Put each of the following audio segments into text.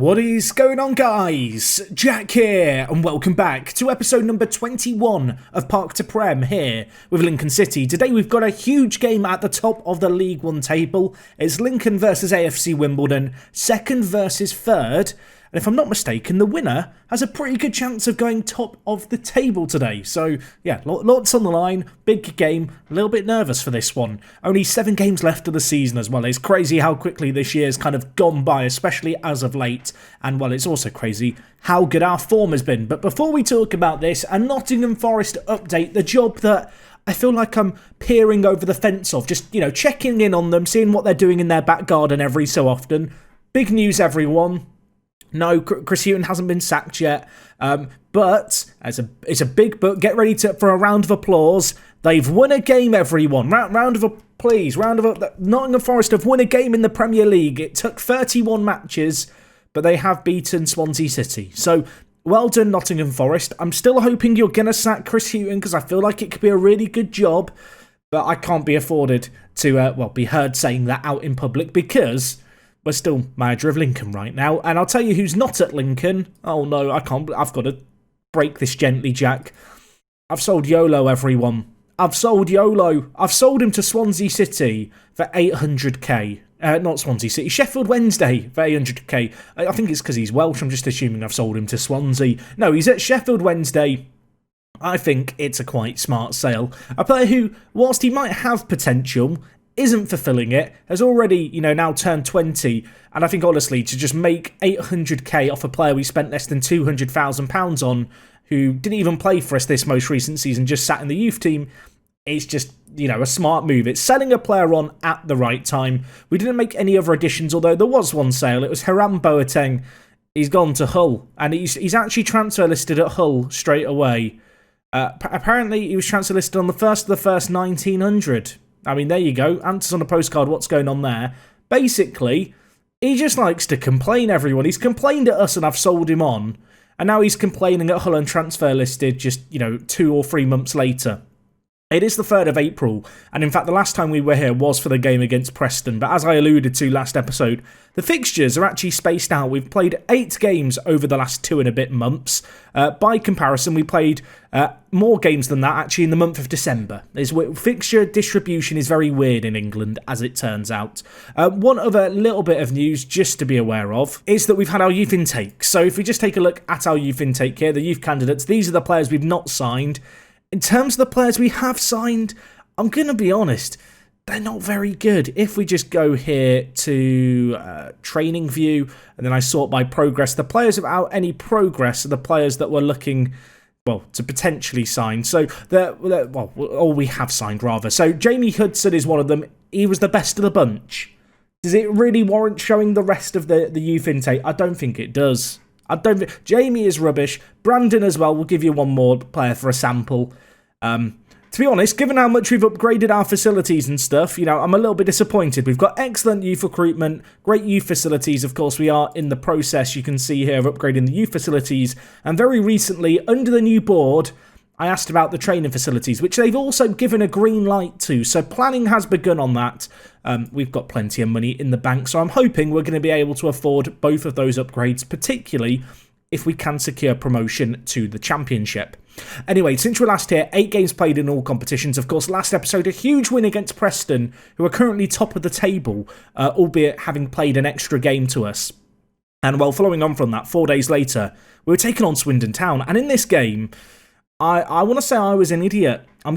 What is going on, guys? Jack here, and welcome back to episode number 21 of Park to Prem here with Lincoln City. Today we've got a huge game at the top of the League One table. It's Lincoln versus Afc Wimbledon, second versus third. And if I'm not mistaken, the winner has a pretty good chance of going top of the table today. So, yeah, lots on the line, big game, a little bit nervous for this one. Only 7 games left of the season as well. It's crazy how quickly this year's kind of gone by, especially as of late. And, well, it's also crazy how good our form has been. But before we talk about this, a Nottingham Forest update, the job that I feel like I'm peering over the fence of, just, checking in on them, seeing what they're doing in their back garden every so often. Big news, everyone. No, Chris Hughton hasn't been sacked yet, but it's a big book. Get ready for a round of applause. They've won a game, everyone. Round of applause. Nottingham Forest have won a game in the Premier League. It took 31 matches, but they have beaten Swansea City. So, well done, Nottingham Forest. I'm still hoping you're going to sack Chris Hughton because I feel like it could be a really good job, but I can't be afforded to be heard saying that out in public because we're still manager of Lincoln right now. And I'll tell you who's not at Lincoln. Oh no, I can't. I've got to break this gently, Jack. I've sold YOLO, everyone. I've sold YOLO. I've sold him to Swansea City for 800k. Not Swansea City, Sheffield Wednesday for 800k. I think it's because he's Welsh. I'm just assuming I've sold him to Swansea. No, he's at Sheffield Wednesday. I think it's a quite smart sale. A player who, whilst he might have potential, isn't fulfilling it, has already, now turned 20, and I think, honestly, to just make 800k off a player we spent less than £200,000 on, who didn't even play for us this most recent season, just sat in the youth team, it's just, a smart move. It's selling a player on at the right time. We didn't make any other additions, although there was one sale. It was Hiram Boateng. He's gone to Hull, and he's actually transfer listed at Hull straight away. Apparently, he was transfer listed on the 1st of the 1st, 1900. I mean, there you go. Answers on a postcard, what's going on there. Basically, he just likes to complain, everyone. He's complained at us and I've sold him on. And now he's complaining at Hull and transfer listed just, 2 or 3 months later. It is the 3rd of April, and in fact the last time we were here was for the game against Preston, but as I alluded to last episode, the fixtures are actually spaced out. We've played 8 games over the last 2 and a bit months. By comparison, we played more games than that actually in the month of December. Fixture distribution is very weird in England, as it turns out. One other little bit of news just to be aware of is that we've had our youth intake. So if we just take a look at our youth intake here, the youth candidates, these are the players we've not signed. In terms of the players we have signed, I'm going to be honest, they're not very good. If we just go here to training view, and then I sort by progress, the players without any progress are the players that we're looking, to potentially sign. So, or we have signed, rather. So, Jamie Hudson is one of them. He was the best of the bunch. Does it really warrant showing the rest of the youth intake? I don't think it does. Jamie is rubbish. Brandon as well. We'll give you one more player for a sample. To be honest, given how much we've upgraded our facilities and stuff, I'm a little bit disappointed. We've got excellent youth recruitment, great youth facilities. Of course, we are in the process, you can see here, of upgrading the youth facilities. And very recently, under the new board, I asked about the training facilities, which they've also given a green light to. So planning has begun on that. We've got plenty of money in the bank, so I'm hoping we're going to be able to afford both of those upgrades, particularly if we can secure promotion to the Championship. Anyway, since we're last here, 8 games played in all competitions. Of course, last episode, a huge win against Preston, who are currently top of the table, albeit having played an extra game to us. And, following on from that, 4 days later, we were taking on Swindon Town. And in this game, I want to say I was an idiot. I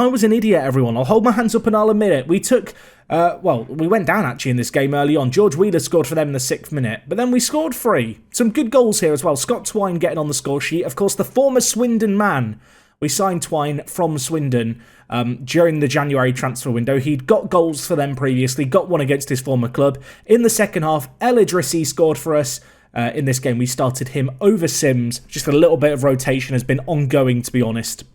was an idiot, everyone. I'll hold my hands up and I'll admit it. We took, we went down actually in this game early on. George Wheeler scored for them in the 6th minute, but then we scored 3. Some good goals here as well. Scott Twine getting on the score sheet. Of course, the former Swindon man. We signed Twine from Swindon during the January transfer window. He'd got goals for them previously, got one against his former club. In the second half, El Idrissi scored for us. In this game, we started him over Sims. Just a little bit of rotation has been ongoing, to be honest,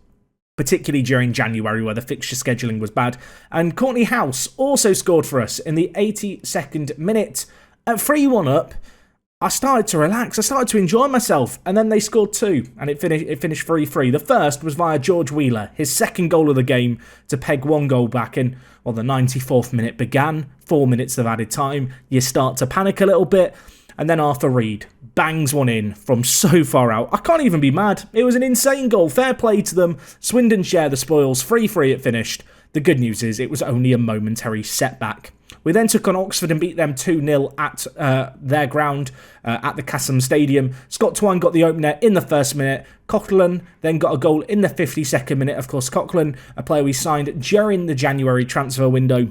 particularly during January where the fixture scheduling was bad. And Courtney House also scored for us in the 82nd minute. At 3-1 up, I started to relax. I started to enjoy myself. And then they scored 2, and it finished 3-3. The first was via George Wheeler, his second goal of the game to peg 1 goal back in. The 94th minute began. 4 minutes of added time. You start to panic a little bit. And then Arthur Reed, bangs one in from so far out. I can't even be mad. It was an insane goal. Fair play to them. Swindon share the spoils. 3-3 it finished. The good news is it was only a momentary setback. We then took on Oxford and beat them 2-0 at their ground at the Cassim Stadium. Scott Twine got the opener in the first minute. Coughlin then got a goal in the 52nd minute. Of course, Coughlin, a player we signed during the January transfer window.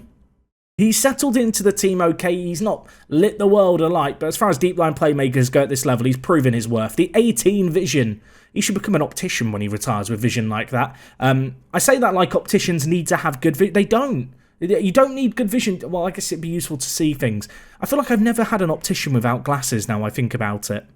He's settled into the team okay. He's not lit the world alight, but as far as deep line playmakers go at this level, he's proven his worth. The 18 vision. He should become an optician when he retires with vision like that. I say that like opticians need to have good vision. They don't. You don't need good vision. Well, I guess it'd be useful to see things. I feel like I've never had an optician without glasses now I think about it.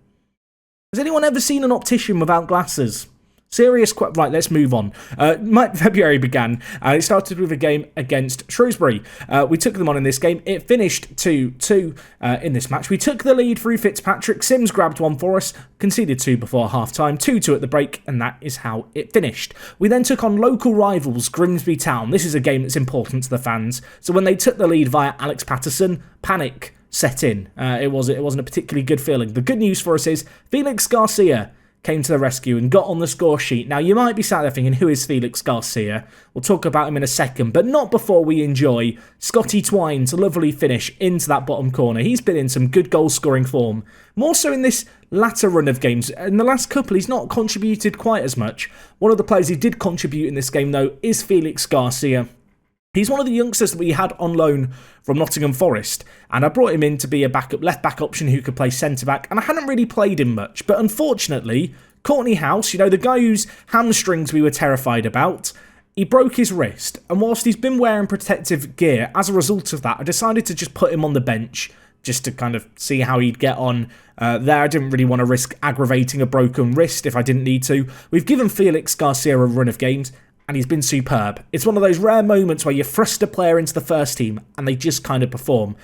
Has anyone ever seen an optician without glasses? Right, let's move on. February began. It started with a game against Shrewsbury. We took them on in this game. It finished 2-2 in this match. We took the lead through Fitzpatrick. Sims grabbed one for us, conceded 2 before half-time, 2-2 at the break, and that is how it finished. We then took on local rivals, Grimsby Town. This is a game that's important to the fans. So when they took the lead via Alex Patterson, panic set in. It wasn't a particularly good feeling. The good news for us is Felix Garcia came to the rescue and got on the score sheet. Now, you might be sat there thinking, who is Felix Garcia? We'll talk about him in a second, but not before we enjoy Scotty Twine's lovely finish into that bottom corner. He's been in some good goal-scoring form. More so in this latter run of games. In the last couple, he's not contributed quite as much. One of the players who did contribute in this game, though, is Felix Garcia. He's one of the youngsters that we had on loan from Nottingham Forest, and I brought him in to be a left-back option who could play centre-back, and I hadn't really played him much, but unfortunately, Courtney House, you know, the guy whose hamstrings we were terrified about, he broke his wrist, and whilst he's been wearing protective gear, as a result of that, I decided to just put him on the bench, just to kind of see how he'd get on there. I didn't really want to risk aggravating a broken wrist if I didn't need to. We've given Felix Garcia a run of games, and he's been superb. It's one of those rare moments where you thrust a player into the first team and they just kind of perform.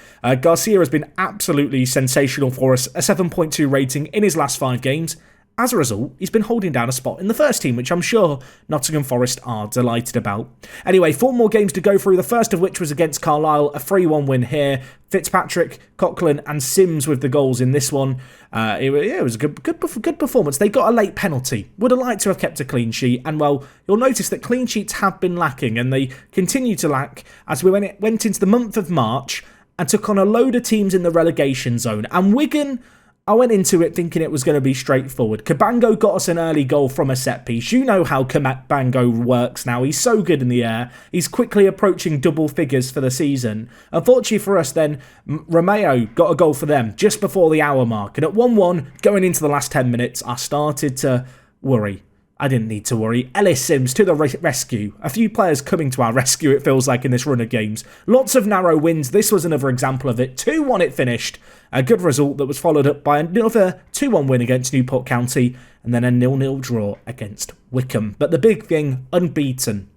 Garcia has been absolutely sensational for us, a 7.2 rating in his last 5 games. As a result, he's been holding down a spot in the first team, which I'm sure Nottingham Forest are delighted about. Anyway, 4 more games to go through, the first of which was against Carlisle, a 3-1 win here. Fitzpatrick, Coughlin and Sims with the goals in this one. It was a good performance. They got a late penalty. Would have liked to have kept a clean sheet, and well, you'll notice that clean sheets have been lacking, and they continue to lack as we went into the month of March and took on a load of teams in the relegation zone. And Wigan, I went into it thinking it was going to be straightforward. Cabango got us an early goal from a set piece. You know how Cabango works now. He's so good in the air. He's quickly approaching double figures for the season. Unfortunately for us then, Romeo got a goal for them just before the hour mark. And at 1-1, going into the last 10 minutes, I started to worry. I didn't need to worry. Ellis Sims to the rescue. A few players coming to our rescue, it feels like, in this run of games. Lots of narrow wins. This was another example of it. 2-1 it finished. A good result that was followed up by another 2-1 win against Newport County and then a 0-0 draw against Wickham. But the big thing, unbeaten.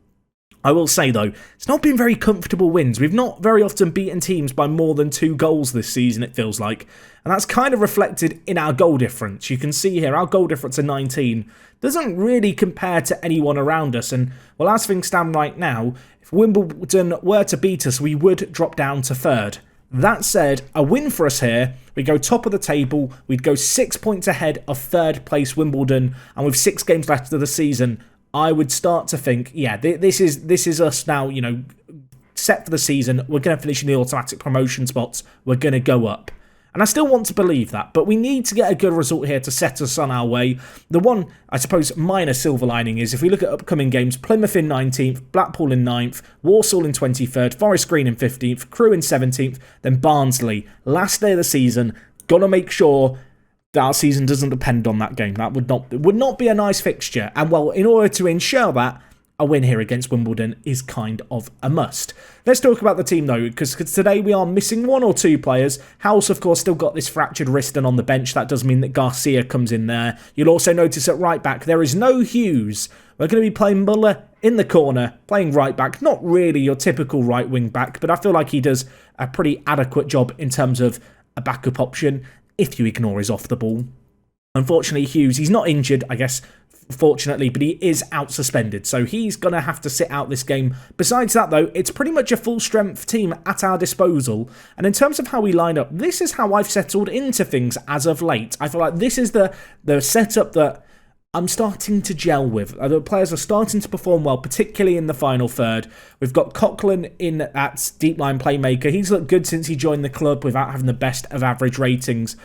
I will say, though, it's not been very comfortable wins. We've not very often beaten teams by more than 2 goals this season, it feels like. And that's kind of reflected in our goal difference. You can see here, our goal difference of 19 doesn't really compare to anyone around us. And, well, as things stand right now, if Wimbledon were to beat us, we would drop down to 3rd. That said, a win for us here, we go top of the table, we'd go 6 points ahead of 3rd place Wimbledon, and with 6 games left of the season, I would start to think, yeah, this is us now, you know, set for the season. We're going to finish in the automatic promotion spots. We're going to go up. And I still want to believe that, but we need to get a good result here to set us on our way. The one, I suppose, minor silver lining is if we look at upcoming games, Plymouth in 19th, Blackpool in 9th, Walsall in 23rd, Forest Green in 15th, Crewe in 17th, then Barnsley. Last day of the season, got to make sure that our season doesn't depend on that game. That would not be a nice fixture. And well, in order to ensure that, a win here against Wimbledon is kind of a must. Let's talk about the team, though, because today we are missing 1 or 2 players. House, of course, still got this fractured wrist and on the bench. That does mean that Garcia comes in there. You'll also notice at right back, there is no Hughes. We're going to be playing Muller in the corner, playing right back. Not really your typical right wing back, but I feel like he does a pretty adequate job in terms of a backup option if you ignore his off the ball. Unfortunately, Hughes, he's not injured, I guess, fortunately, but he is out suspended, so he's going to have to sit out this game. Besides that, though, it's pretty much a full-strength team at our disposal, and in terms of how we line up, this is how I've settled into things as of late. I feel like this is the setup that I'm starting to gel with. The players are starting to perform well, particularly in the final third. We've got Coughlin in at deep line playmaker. He's looked good since he joined the club without having the best of average ratings.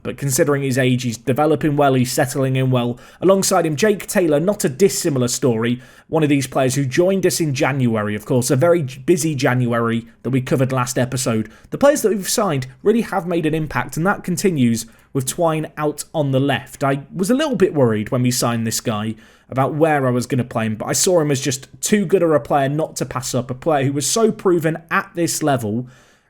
But considering his age, he's developing well, he's settling in well. Alongside him, Jake Taylor, not a dissimilar story. One of these players who joined us in January, of course, a very busy January that we covered last episode. The players that we've signed really have made an impact, and that continues with Twine out on the left. I was a little bit worried when we signed this guy about where I was going to play him, but I saw him as just too good of a player not to pass up, a player who was so proven at this level.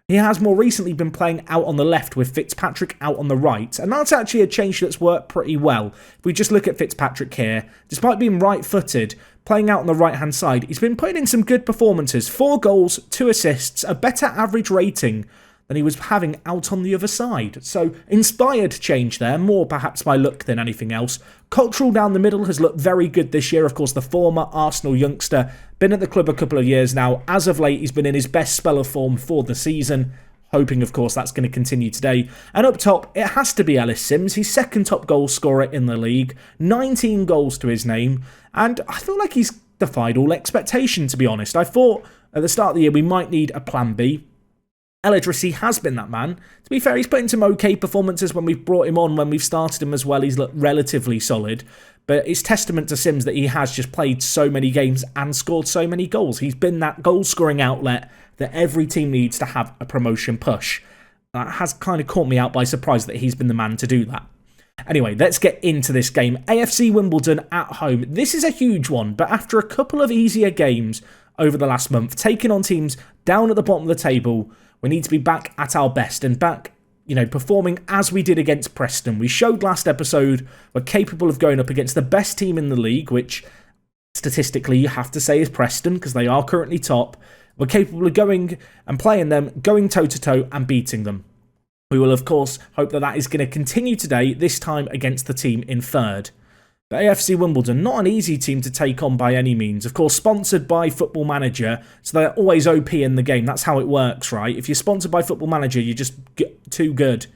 He has more recently been playing out on the left with Fitzpatrick out on the right, and that's actually a change that's worked pretty well. If we just look at Fitzpatrick here, despite being right-footed, playing out on the right-hand side, he's been putting in some good performances. 4 goals, 2 assists, a better average rating than he was having out on the other side. So, inspired change there, more perhaps by luck than anything else. Cottrell down the middle has looked very good this year. Of course, the former Arsenal youngster, been at the club a couple of years now. As of late, he's been in his best spell of form for the season. Hoping, of course, that's going to continue today. And up top, it has to be Ellis Sims. He's second top goal scorer in the league. 19 goals to his name. And I feel like he's defied all expectation, to be honest. I thought at the start of the year we might need a plan B. El Idrissi has been that man. To be fair, he's put in some okay performances when we've brought him on, when we've started him as well. He's looked relatively solid. But it's testament to Sims that he has just played so many games and scored so many goals. He's been that goal-scoring outlet that every team needs to have a promotion push. That has kind of caught me out by surprise that he's been the man to do that. Anyway, let's get into this game. AFC Wimbledon at home. This is a huge one, but after a couple of easier games over the last month, taking on teams down at the bottom of the table, we need to be back at our best and back, performing as we did against Preston. We showed last episode we're capable of going up against the best team in the league, which statistically you have to say is Preston because they are currently top. We're capable of going and playing them, going toe-to-toe and beating them. We will, of course, hope that that is going to continue today, this time against the team in third. But AFC Wimbledon, not an easy team to take on by any means. Of course, sponsored by Football Manager, so they're always OP in the game. That's how it works, right? If you're sponsored by Football Manager, you're just too good.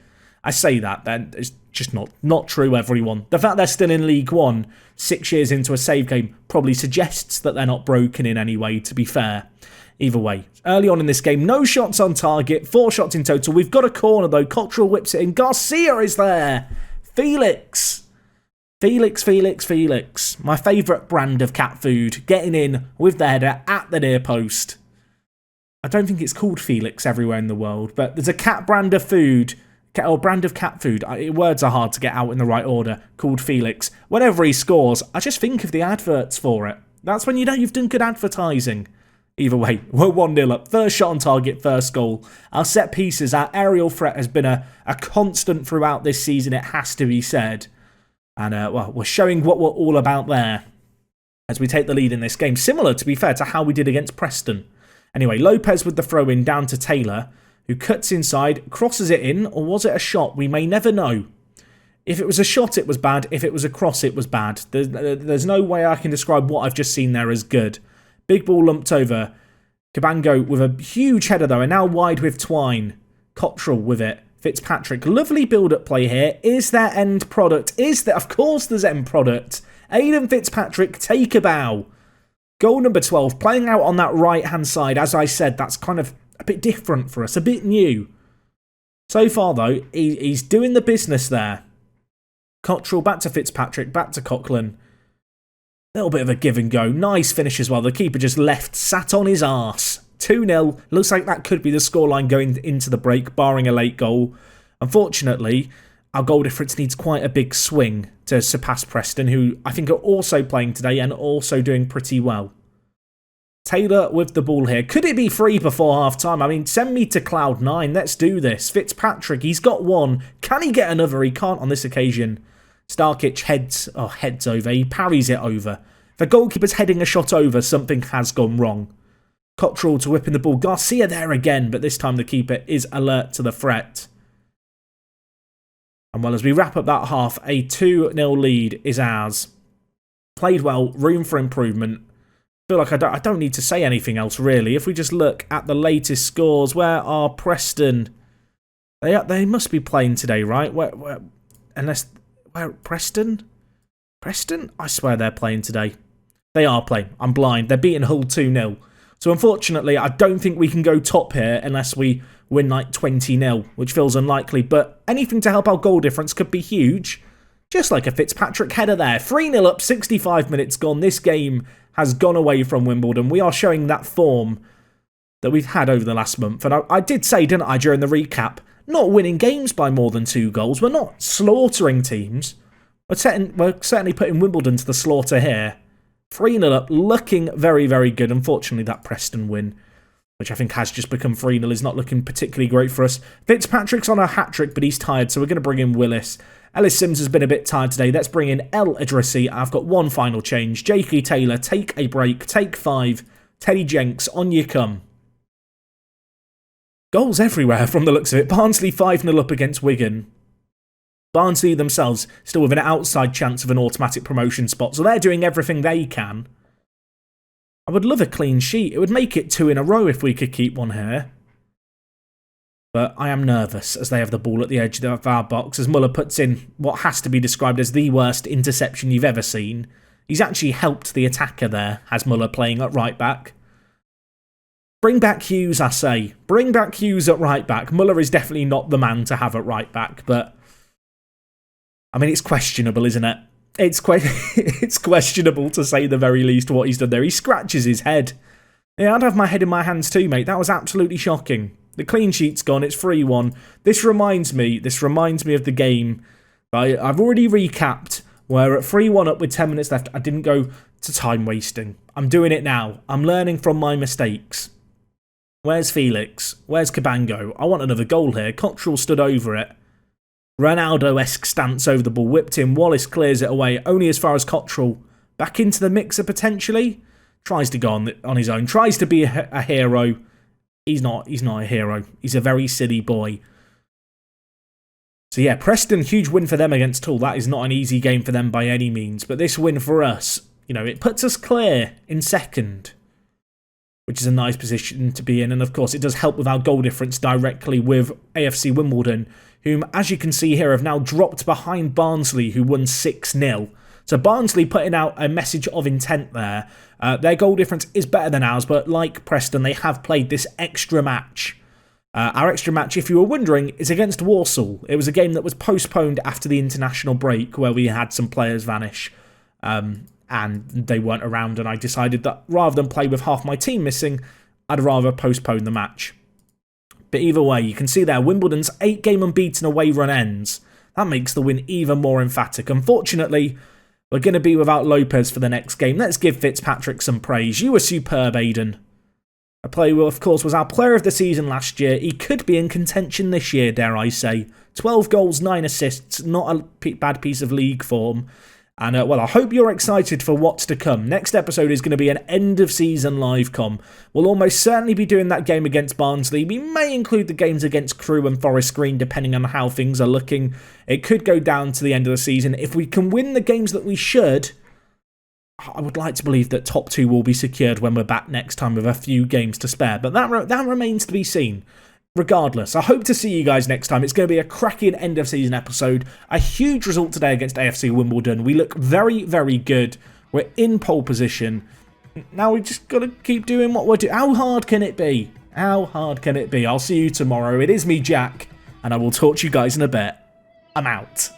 I say that, then it's just not true, everyone. The fact they're still in League One, 6 years into a save game, probably suggests that they're not broken in any way, to be fair. Either way, early on in this game, no shots on target, 4 shots in total. We've got a corner, though. Cottrell whips it in. Garcia is there. Felix. My favourite brand of cat food. Getting in with the header at the near post. I don't think it's called Felix everywhere in the world, but there's a cat brand of food, or brand of cat food. Words are hard to get out in the right order, called Felix. Whenever he scores, I just think of the adverts for it. That's when you know you've done good advertising. Either way, we're 1-0 up. First shot on target, first goal. Our set pieces, our aerial threat has been a constant throughout this season, it has to be said. And, we're showing what we're all about there as we take the lead in this game. Similar, to be fair, to how we did against Preston. Anyway, Lopez with the throw-in down to Taylor, who cuts inside, crosses it in, or was it a shot? We may never know. If it was a shot, it was bad. If it was a cross, it was bad. There's no way I can describe what I've just seen there as good. Big ball lumped over. Cabango with a huge header, though, and now wide with Twine. Cottrell with it. Fitzpatrick, lovely build-up play here. Is there end product? Of course there's end product. Aiden Fitzpatrick, take a bow. Goal number 12, playing out on that right-hand side. As I said, that's kind of a bit different for us, a bit new. So far, though, he's doing the business there. Cottrell back to Fitzpatrick, back to Coughlin. Little bit of a give and go. Nice finish as well. The keeper just sat on his arse. 2-0. Looks like that could be the scoreline going into the break, barring a late goal. Unfortunately, our goal difference needs quite a big swing to surpass Preston, who I think are also playing today and also doing pretty well. Taylor with the ball here. Could it be free before half-time? I mean, send me to cloud 9. Let's do this. Fitzpatrick, he's got one. Can he get another? He can't on this occasion. Starkic heads over. He parries it over. If a goalkeeper's heading a shot over, something has gone wrong. Cottrell to whip in the ball. Garcia there again, but this time the keeper is alert to the threat. And well, as we wrap up that half, a 2-0 lead is ours. Played well, room for improvement. Feel like I don't need to say anything else, really. If we just look at the latest scores, where are Preston? They must be playing today, right? Where Preston? Preston? I swear they're playing today. They are playing. I'm blind. They're beating Hull 2-0. So unfortunately, I don't think we can go top here unless we win like 20-0, which feels unlikely. But anything to help our goal difference could be huge. Just like a Fitzpatrick header there. 3-0 up, 65 minutes gone. This game has gone away from Wimbledon. We are showing that form that we've had over the last month. And I did say, didn't I, during the recap, not winning games by more than 2 goals. We're not slaughtering teams. We're certainly putting Wimbledon to the slaughter here. 3-0 up, looking very, very good. Unfortunately, that Preston win, which I think has just become 3-0, is not looking particularly great for us. Fitzpatrick's on a hat-trick, but he's tired, so we're going to bring in Willis. Ellis Sims has been a bit tired today. Let's bring in El Idrissi. I've got one final change. J.K. Taylor, take a break. Take 5. Teddy Jenks, on you come. Goals everywhere from the looks of it. Barnsley 5-0 up against Wigan. Barnsley themselves still with an outside chance of an automatic promotion spot, so they're doing everything they can. I would love a clean sheet. It would make it 2 in a row if we could keep one here. But I am nervous as they have the ball at the edge of our box, as Muller puts in what has to be described as the worst interception you've ever seen. He's actually helped the attacker there, has Muller playing at right back. Bring back Hughes, I say. Bring back Hughes at right back. Muller is definitely not the man to have at right back, but I mean, it's questionable, isn't it? It's questionable, to say the very least, what he's done there. He scratches his head. Yeah, I'd have my head in my hands too, mate. That was absolutely shocking. The clean sheet's gone. It's 3-1. This reminds me of the game I've already recapped, where at 3-1 up with 10 minutes left, I didn't go to time wasting. I'm doing it now. I'm learning from my mistakes. Where's Felix? Where's Cabango? I want another goal here. Cottrell stood over it. Ronaldo-esque stance over the ball, whipped in. Wallace clears it away, only as far as Cottrell. Back into the mixer potentially. Tries to go on his own. Tries to be a hero. He's not a hero. He's a very silly boy. So yeah, Preston, huge win for them against Hull. That is not an easy game for them by any means. But this win for us, it puts us clear in second, which is a nice position to be in. And of course, it does help with our goal difference directly with AFC Wimbledon, whom, as you can see here, have now dropped behind Barnsley, who won 6-0. So Barnsley putting out a message of intent there. Their goal difference is better than ours, but like Preston, they have played this extra match. Our extra match, if you were wondering, is against Walsall. It was a game that was postponed after the international break, where we had some players vanish, and they weren't around, and I decided that rather than play with half my team missing, I'd rather postpone the match. But either way, you can see there, Wimbledon's 8-game unbeaten away run ends. That makes the win even more emphatic. Unfortunately, we're going to be without Lopez for the next game. Let's give Fitzpatrick some praise. You were superb, Aiden. A player who, of course, was our player of the season last year. He could be in contention this year, dare I say. 12 goals, 9 assists. Not a bad piece of league form. And, well, I hope you're excited for what's to come. Next episode is going to be an end-of-season live com. We'll almost certainly be doing that game against Barnsley. We may include the games against Crewe and Forest Green, depending on how things are looking. It could go down to the end of the season. If we can win the games that we should, I would like to believe that top 2 will be secured when we're back next time with a few games to spare. But that remains to be seen. Regardless, I hope to see you guys next time. It's going to be a cracking end-of-season episode. A huge result today against AFC Wimbledon. We look very, very good. We're in pole position. Now we've just got to keep doing what we're doing. How hard can it be? How hard can it be? I'll see you tomorrow. It is me, Jack, and I will talk to you guys in a bit. I'm out.